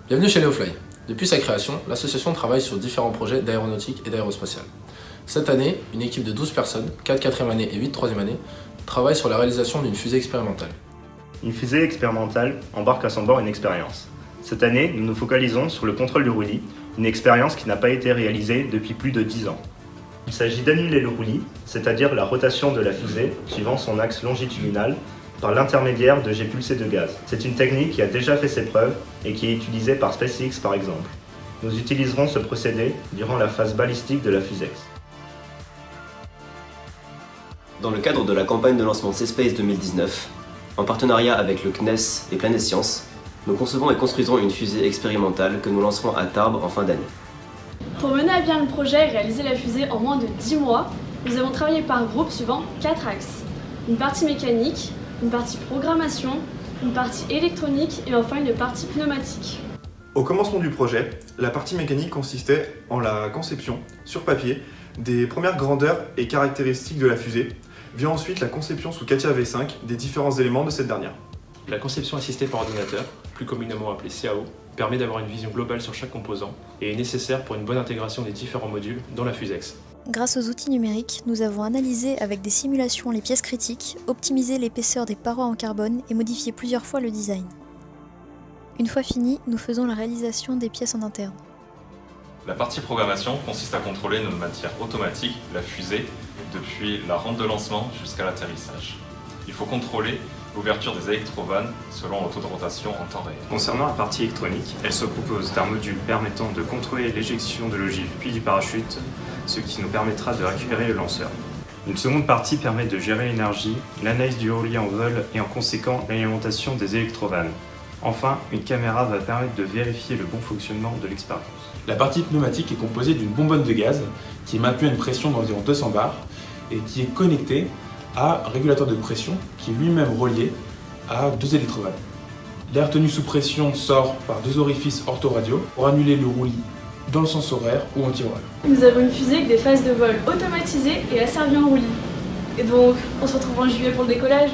Bienvenue chez Neofly. Depuis sa création, l'association travaille sur différents projets d'aéronautique et d'aérospatiale. Cette année, une équipe de 12 personnes, 4 4e année et 8 3e année, travaille sur la réalisation d'une fusée expérimentale. Une fusée expérimentale embarque à son bord une expérience. Cette année, nous nous focalisons sur le contrôle du roulis, une expérience qui n'a pas été réalisée depuis plus de 10 ans. Il s'agit d'annuler le roulis, c'est-à-dire la rotation de la fusée suivant son axe longitudinal, par l'intermédiaire de jets pulsés de gaz. C'est une technique qui a déjà fait ses preuves et qui est utilisée par SpaceX par exemple. Nous utiliserons ce procédé durant la phase balistique de la fusée. Dans le cadre de la campagne de lancement C-Space 2019, en partenariat avec le CNES et Planète Science, nous concevons et construisons une fusée expérimentale que nous lancerons à Tarbes en fin d'année. Pour mener à bien le projet et réaliser la fusée en moins de 10 mois, nous avons travaillé par groupe suivant 4 axes. Une partie mécanique, une partie programmation, une partie électronique et enfin une partie pneumatique. Au commencement du projet, la partie mécanique consistait en la conception, sur papier, des premières grandeurs et caractéristiques de la fusée, vient ensuite la conception sous CATIA V5 des différents éléments de cette dernière. La conception assistée par ordinateur, plus communément appelée CAO, permet d'avoir une vision globale sur chaque composant et est nécessaire pour une bonne intégration des différents modules dans la fusex. Grâce aux outils numériques, nous avons analysé avec des simulations les pièces critiques, optimisé l'épaisseur des parois en carbone et modifié plusieurs fois le design. Une fois fini, nous faisons la réalisation des pièces en interne. La partie programmation consiste à contrôler de manière automatique la fusée depuis la rampe de lancement jusqu'à l'atterrissage. Il faut contrôler l'ouverture des électrovannes selon le taux de rotation en temps réel. Concernant la partie électronique, elle se compose d'un module permettant de contrôler l'éjection de l'ogive puis du parachute, ce qui nous permettra de récupérer le lanceur. Une seconde partie permet de gérer l'énergie, l'analyse du roulis en vol et en conséquent l'alimentation des électrovannes. Enfin, une caméra va permettre de vérifier le bon fonctionnement de l'expérience. La partie pneumatique est composée d'une bonbonne de gaz qui est maintenue à une pression d'environ 200 bars et qui est connectée à un régulateur de pression qui est lui-même relié à 2 électrovannes. L'air tenu sous pression sort par 2 orifices orthoradiaux pour annuler le roulis dans le sens horaire ou anti-horaire. Nous avons une fusée avec des phases de vol automatisées et asservies en roulis. Et donc, on se retrouve en juillet pour le décollage.